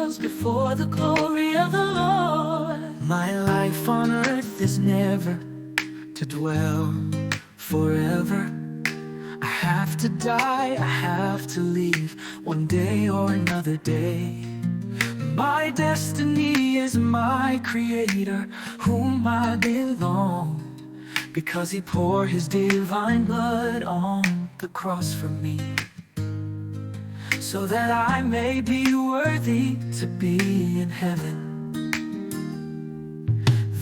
angels before the glory of the Lord. My life on earth is never to dwell forever. I have to die, I have to leave one day or another day. My destiny is my Creator, whom I belong, because He poured His divine blood on the cross for me, so that I may be worthy to be in heaven.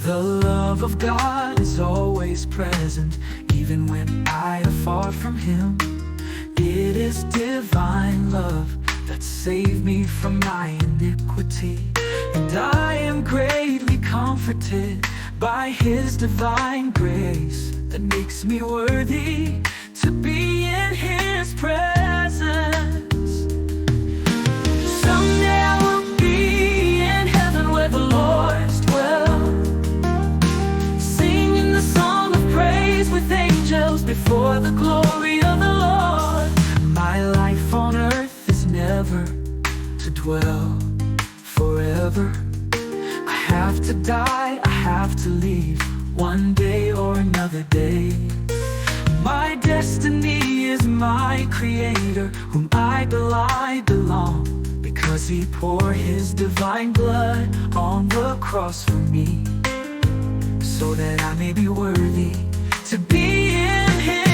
The love of God is always present, even when I am far from Him. It is divine love that saved me from my iniquity, and I am greatly comforted by His divine grace that makes me worthy to be in His presence. Someday I will be in heaven where the Lord's dwell, singing the song of praise with angels before the glory of the Lord. My life on earth is never to dwell forever. I have to die, I have to leave one day or another day. My destiny is my Creator, whom I belong, because He poured His divine blood on the cross for me, so that I may be worthy to be in heaven.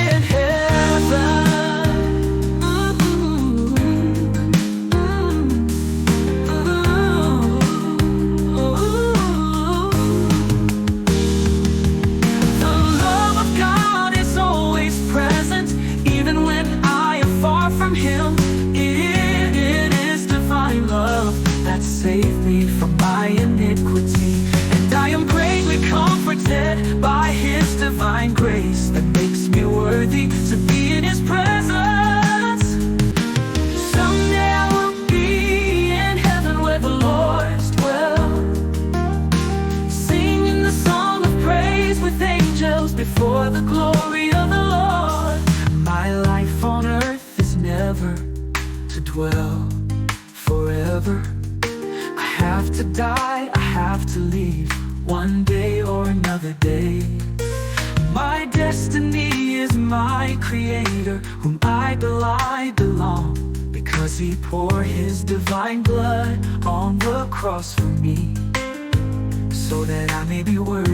Save me from my iniquity, and I am greatly comforted by His divine grace that makes me worthy to be in His presence. Someday I will be in heaven where the Lord's dwell, singing the song of praise with angels before the glory of the Lord. My life on earth is never to dwell forever. I have to die, I have to leave one day or another day. My destiny is my Creator, whom I belong, because He poured His divine blood on the cross for me, so that I may be worthy